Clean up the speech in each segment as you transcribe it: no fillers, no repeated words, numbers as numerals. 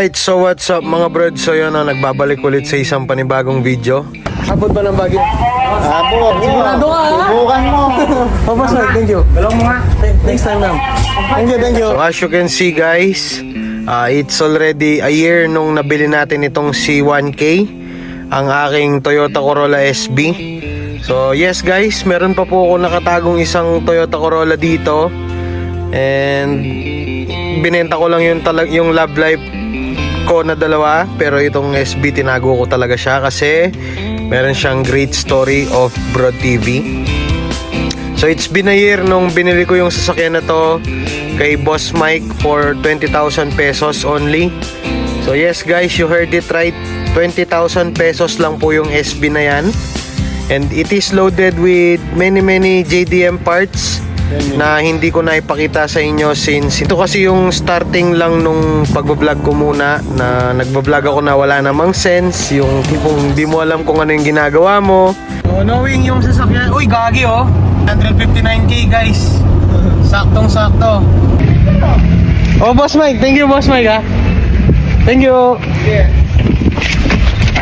Alright, so what's up mga brad? So yun, nagbabalik ulit sa isang panibagong video. Abot ba ng bagyo? Abot. Sigurado ka ha? Subukan mo. Papas na, thank you. Dalawang mga. Next time na. Thank you. So as you can see guys, it's already a year nung nabili natin itong C1K, ang aking Toyota Corolla SB. So yes guys, meron pa po ako nakatagong isang Toyota Corolla dito. And binenta ko lang yung Love Life ko na dalawa, pero itong SB tinago ko talaga siya kasi meron siyang great story of Broad TV. So it's been a year nung binili ko yung sasakyan na to kay Boss Mike for 20,000 pesos only. So yes guys, you heard it right, 20,000 pesos lang po yung SB na yan. And it is loaded with many JDM parts na hindi ko na ipakita sa inyo since ito kasi yung starting lang nung pagbablog ko muna, na nagbablog ako na wala namang sense, yung tipong di mo alam kung ano yung ginagawa mo. So knowing yung sasakyan, uy gagi oh, 159k guys, saktong sakto. Oh Boss Mike, thank you Boss Mike ha. Thank you. Yeah.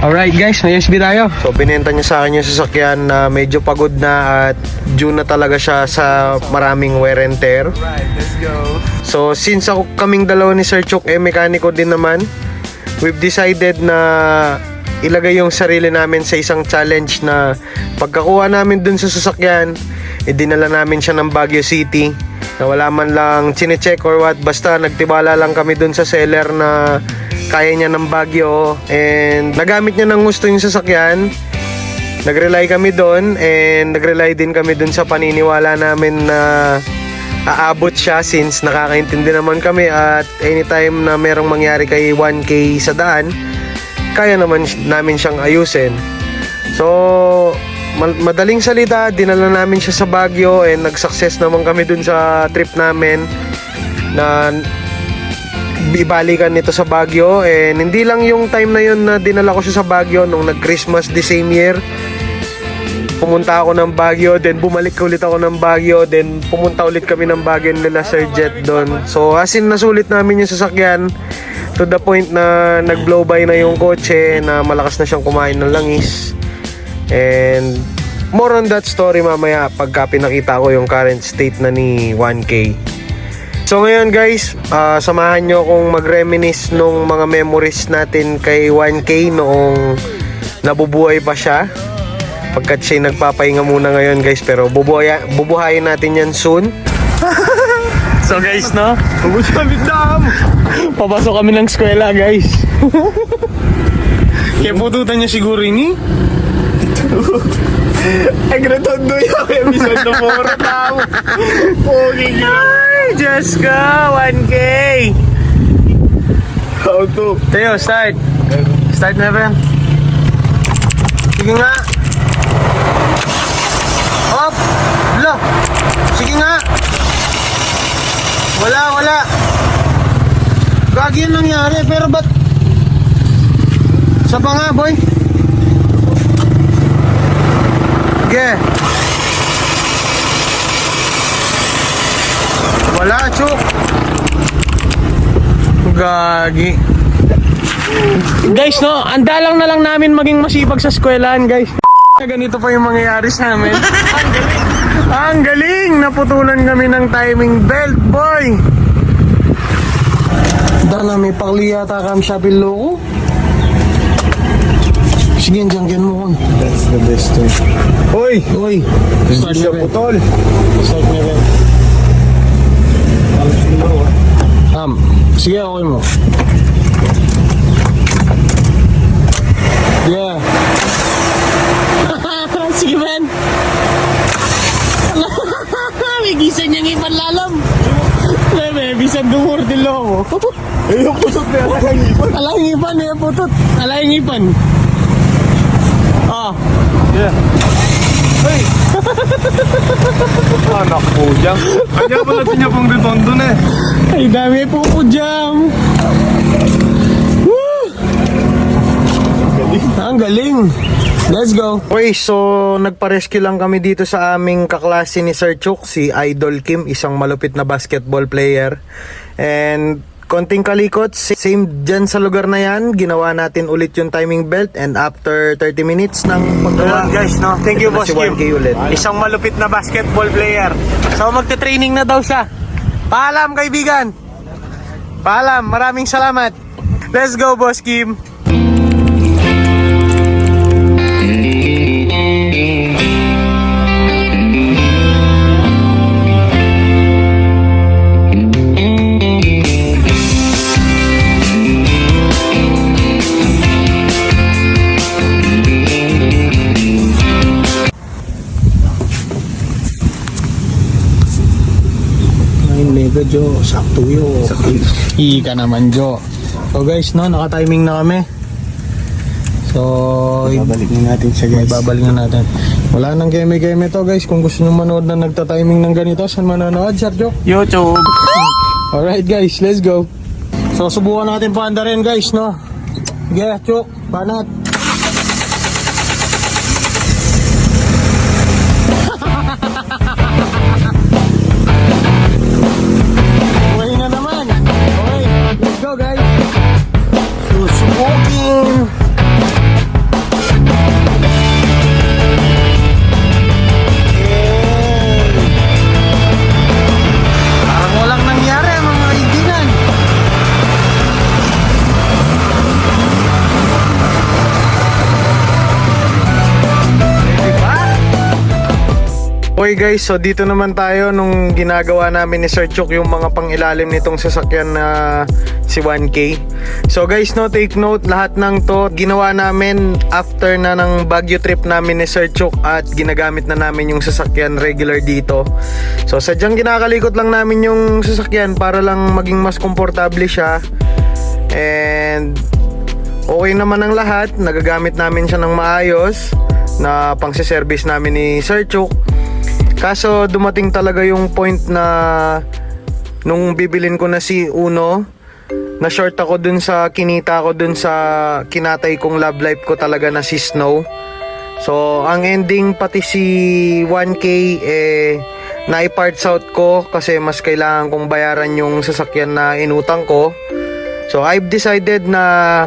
Alright guys, may SB tayo. So binenta niya sa akin yung sasakyan na medyo pagod na at due na talaga siya sa maraming wear and tear. Alright, let's go. So since kaming dalawa ni Sir Chuk mekaniko din naman, we've decided na ilagay yung sarili namin sa isang challenge na pagkakuha namin dun sa sasakyan, dinala namin siya ng Baguio City na wala man lang chinecheck or what, basta nagtibala lang kami dun sa seller na kaya niya ng Baguio and nagamit niya ng gusto yung sasakyan. Nag-rely kami doon and nag-rely din kami doon sa paniniwala namin na aabot siya since nakakaintindi naman kami at anytime na merong mangyari kay 1K sa daan, kaya naman namin siyang ayusin. So madaling salita, dinala namin siya sa Baguio and nag-success naman kami doon sa trip namin na ibalikan nito sa Baguio. And hindi lang yung time na yun na dinala ko siya sa Baguio, nung nag-Christmas the same year, pumunta ako ng Baguio, then bumalik ulit ako ng Baguio, then pumunta ulit kami ng Baguio nila Sir Jet doon. So as in, nasulit namin yung sasakyan to the point na nag-blow by na yung kotse, na malakas na siyang kumain ng langis. And more on that story mamaya pagka pinakita ko yung current state na ni 1K. So ngayon guys, samahan nyo akong mag-reminisce nung mga memories natin kay 1K noong nabubuhay pa siya. Pagkat siya nagpapahinga muna ngayon guys, pero bubuhayin natin yan soon. So guys no, papasok kami ng eskwela guys. Kaya pututan niya siguro ini. Agretondo yung episode na puro tao. Pogi Ay, Diyos ko, 1K. How to? Tayo, start. Start na ba? Sige nga. Hop. Lo. Sige nga. Wala. Gagi yun nangyari, pero ba't? Isa pa nga, boy. Sige. Wala, Chuk. Gagi. Guys, no, andalang na lang namin maging masipag sa eskwelahan, guys. Ganito pa yung mangyayari sa amin. Ang galing! Naputulan kami ng timing belt, boy! Dana, may pakli yata kami siya piloko. Sige, dyan mo. That's the best way. Uy! Hindi siya putol. Start na rin. Sige, okay mo. Yeah. Sige, man. May gisan niyang ipanlalam. May bisan dumurdilo mo. Eh, yung putot na yan. Alang ipan, putot. Alang ipan. Yeah. Hey! Anak po dyan. Kanya pala niya pong retondo na eh. Ay, dami po dyan. Woo! Ang galing. Let's go. Okay, so nagpa-rescue lang kami dito sa aming kaklase ni Sir Chuk, si Idol Kim, isang malupit na basketball player. And konting kalikot, same dyan sa lugar na yan. Ginawa natin ulit yung timing belt and after 30 minutes ng paggawa. Ayan, guys, no? Thank you, ito na Boss si 1K Kim. ulit. Isang malupit na basketball player. So magte-training na daw siya. Paalam kaibigan. Paalam, maraming salamat. Let's go, Boss Kim. Mega Jo, sakto yun. Ika naman Jo. So guys, no, naka-timing na kami. So, Babalik na natin siya, guys. babalik na natin. Wala nang game-game to guys. Kung gusto nyo manood na nagta-timing ng ganito, saan manonood, Sir Jo? YouTube. Alright guys, let's go. So, subukan natin paanda rin guys, no? Sige, Chok, banat. Okay na naman. Okay, let's go guys. Susubukin. Parang walang nangyari mga kaibigan. Okay guys, so dito naman tayo nung ginagawa namin ni Sir Chuk yung mga pangilalim nitong sasakyan na si 1K. So guys, no, take note, lahat ng to ginawa namin after na ng Baguio trip namin ni Sir Chuk at ginagamit na namin yung sasakyan regular dito. So sadyang kinakalikot lang namin yung sasakyan para lang maging mas komportable siya. And okay naman ang lahat, nagagamit namin siya ng maayos na pang-service namin ni Sir Chuk. Kaso dumating talaga yung point na nung bibilin ko na si Uno, na short ako dun sa kinita ko dun sa kinatay kong love life ko talaga na si Snow. So ang ending pati si 1K nai-parts out ko kasi mas kailangan kong bayaran yung sasakyan na inutang ko. So I've decided na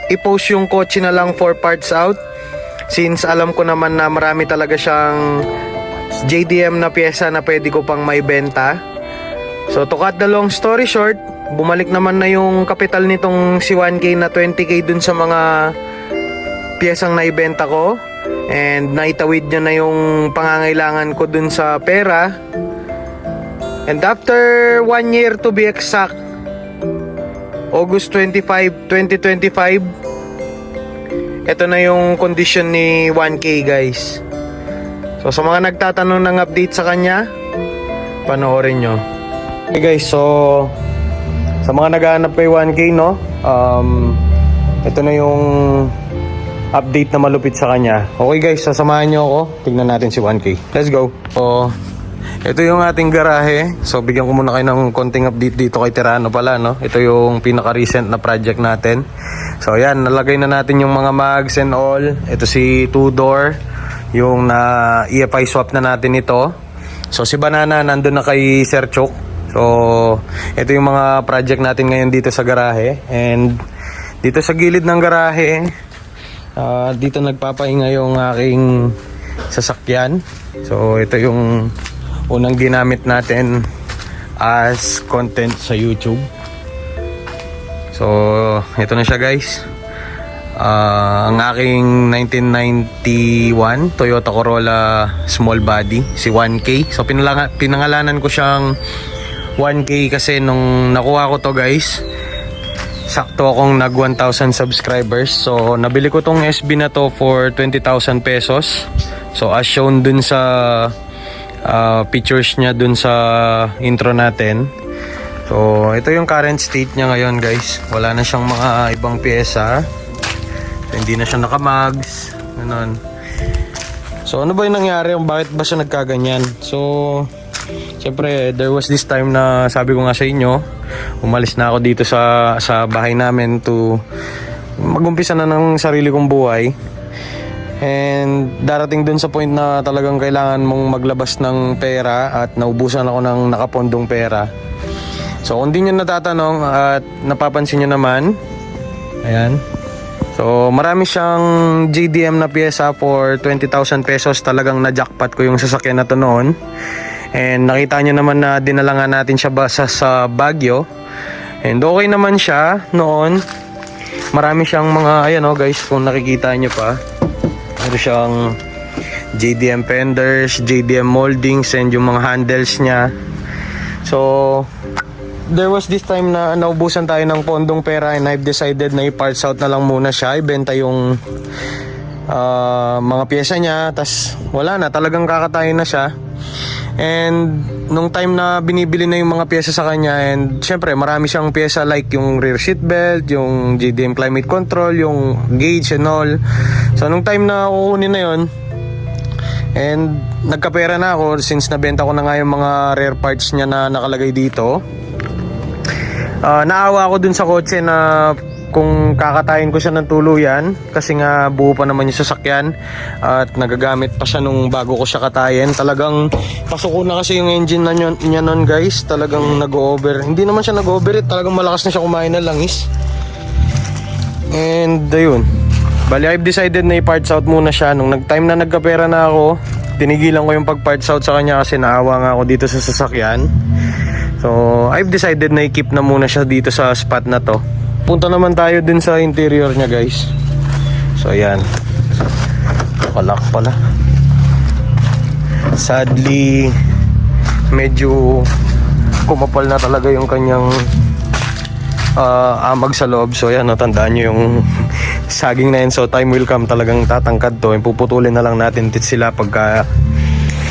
i-post yung kotse na lang for parts out since alam ko naman na marami talaga siyang JDM na pyesa na pwede ko pang maibenta. So to cut the long story short, bumalik naman na yung kapital nitong si 1K na 20K dun sa mga pyesang naibenta ko. And naitawid niya na yung pangangailangan ko dun sa pera. And after 1 year to be exact, August 25, 2025, ito na yung condition ni 1K guys. So sa mga nagtatanong ng update sa kanya, panoorin nyo. Okay guys, so sa mga naghahanap kay 1K, no, ito na yung update na malupit sa kanya. Okay guys, sasamahan nyo ako. Tignan natin si 1K. Let's go. So ito yung ating garahe. So bigyan ko muna kayo ng konting update dito kay Tirano pala, no. Ito yung pinaka-recent na project natin. So yan, nalagay na natin yung mga mags and all. Ito si two-door, yung na EFI swap na natin ito. So si Banana nandun na kay Sir Chuk. So ito yung mga project natin ngayon dito sa garahe. And dito sa gilid ng garahe, dito nagpapahinga yung aking sasakyan. So ito yung unang ginamit natin as content sa YouTube. So ito na siya guys. Ang aking 1991 Toyota Corolla small body, si 1K. So pinangalanan ko siyang 1K kasi nung nakuha ko to guys, sakto akong nag 1,000 subscribers. So nabili ko tong SB na to for 20,000 pesos. So as shown dun sa pictures niya dun sa intro natin. So ito yung current state niya ngayon guys. Wala na siyang mga ibang pyesa. Hindi na siya nakamags, ganun. So ano ba yung nangyari? Bakit ba siya nagkaganyan? So siyempre there was this time na sabi ko nga sa inyo, umalis na ako dito sa bahay namin to mag-umpisa na ng sarili kong buhay. And darating dun sa point na talagang kailangan mong maglabas ng pera at naubusan ako ng nakapondong pera. So kung di nyo natatanong at napapansin nyo naman, ayan. So marami siyang JDM na pyesa for 20,000 pesos. Talagang na-jackpot ko yung sasakyan na to noon. And nakita nyo naman na dinala nga natin siya sa Baguio. And okay naman siya noon. Marami siyang mga, ayan o guys, kung nakikita nyo pa. Meron siyang JDM fenders, JDM moldings, and yung mga handles niya. So there was this time na naubusan tayo ng pondong pera, and I've decided na i-parts out na lang muna siya. Ibenta yung mga pyesa niya. Tas wala na, talagang kakatayin na siya. And nung time na binibili na yung mga pyesa sa kanya, and syempre marami siyang pyesa like yung rear seat belt, yung JDM climate control, yung gauge and all. So nung time na kukunin na yon, and nagkapera na ako since nabenta ko na nga yung mga rare parts niya na nakalagay dito. Naawa ako dun sa kotse na kung kakatayin ko siya ng tuluyan, kasi nga buo pa naman yung sasakyan at nagagamit pa siya nung bago ko siya katayin. Talagang pasok ko na kasi yung engine na niya nun guys. Talagang nag-over, hindi naman siya nag-overheat, talagang malakas na siya kumain ng langis. And ayun, bali I've decided na i-parts out muna siya. Nung time na nagkapera na ako, tinigilan ko yung pag-parts out sa kanya kasi naawa nga ako dito sa sasakyan. So I've decided na i-keep na muna siya dito sa spot na to. Punta naman tayo din sa interior niya guys. So ayan, palak pala. Sadly medyo kumapal na talaga yung kanyang amag sa loob. So ayan, natandaan nyo yung saging na yun. So time will come, talagang tatangkad to. Puputulin na lang natin sila pagka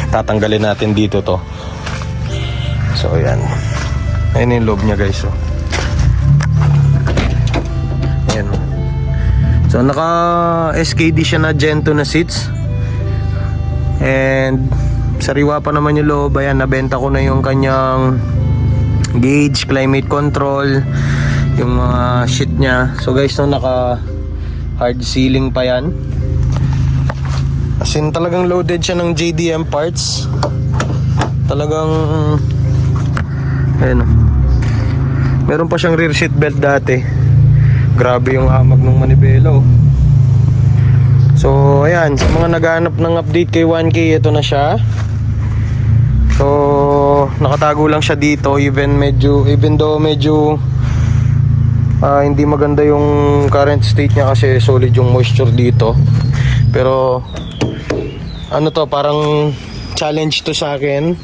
tatanggalin natin dito to. So ayan, ayan yung loob niya guys. So ayan. So naka SKD siya na Gen 2 na seats. And sariwa pa naman yung loob. Ayan, nabenta ko na yung kanyang gauge, climate control, yung mga shit niya. So guys, no, naka hard sealing pa yan. As in talagang loaded siya ng JDM parts. Talagang ayan, meron pa siyang rear seat belt dati. Grabe yung amag ng manibela oh. So ayan, sa mga naghahanap ng update kay 1K, ito na siya. So nakatago lang siya dito, even though medyo hindi maganda yung current state niya kasi solid yung moisture dito. Pero ano to, parang challenge to sa akin.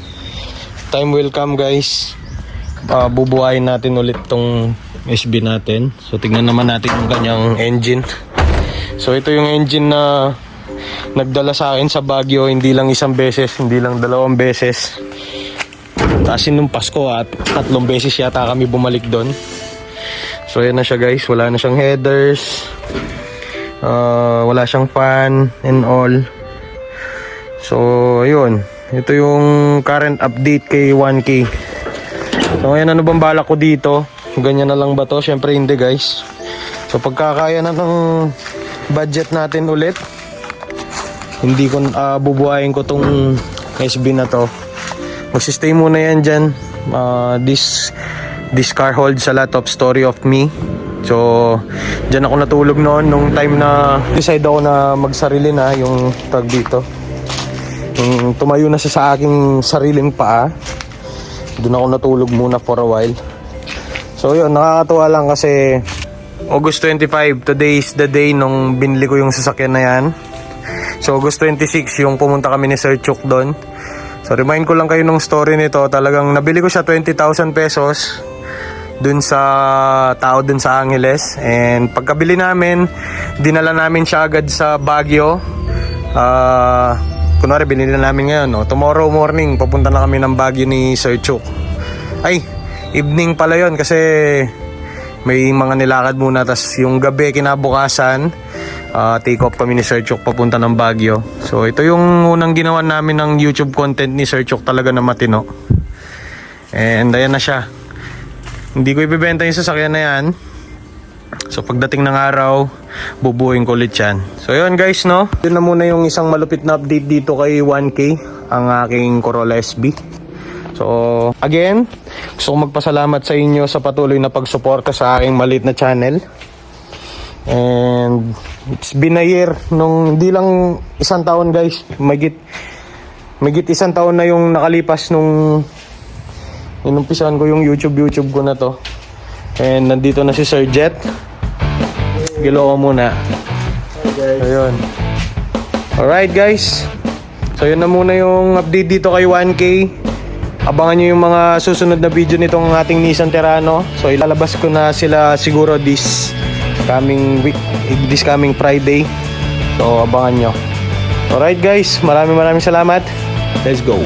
Time will come guys, bubuhayin natin ulit tong SB natin. So tingnan naman natin yung kanyang engine. So ito yung engine na nagdala sa akin sa Baguio, hindi lang isang beses, hindi lang 2 beses. Kasi nung Pasko at 3 beses yata kami bumalik doon. So ayan na siya guys, wala na siyang headers, wala siyang fan and all. So ayun, ito yung current update kay 1K. So ayan, ano bang balak ko dito? Ganyan na lang ba to? Syempre hindi guys. So pagkakaya na ng budget natin ulit, hindi ko bubuhayin ko tong SB na to. Magsistay muna yan dyan. This car holds a lot of story of me. So dyan ako natulog noon nung time na decide ako na magsarili na yung tag dito. Yung tumayo na siya sa aking sariling paa, doon ako natulog muna for a while. So yun, nakakatuwa lang kasi August 25, today is the day nung binili ko yung sasakyan na yan. So August 26 yung pumunta kami ni Sir Chuk doon. So remind ko lang kayo ng story nito. Talagang nabili ko siya 20,000 pesos dun sa tao dun sa Angeles. And pagkabili namin, dinala namin siya agad sa Baguio. Kunwari binili na namin ngayon, no? Tomorrow morning papunta na kami ng Baguio ni Sir Chuk. Ay, evening pala yon kasi may mga nilakad muna. Tas yung gabi kinabukasan, take off kami ni Sir Chuk papunta ng Baguio. So ito yung unang ginawa namin ng YouTube content ni Sir Chuk, talaga na matino. And ayan na siya. Hindi ko ibebenta yung sasakyan na yan. So pagdating ng araw, bubuhin ko ulit yan. So yun guys, no, yun na muna yung isang malupit na update dito kay 1K, ang aking Corolla SB. So, again, gusto ko magpasalamat sa inyo sa patuloy na pagsuporta sa aking maliit na channel. And it's been a year, nung hindi lang isang taon guys, magit isang taon na yung nakalipas nung inumpisahan ko yung YouTube ko na to. And nandito na si Sir Jet. Gilo ko muna. Ayun. Alright guys, so yun na muna yung update dito kay 1K. Abangan nyo yung mga susunod na video nitong ating Nissan Terrano. So ilalabas ko na sila siguro this coming week, this coming Friday. So abangan nyo. Alright guys, maraming salamat. Let's go.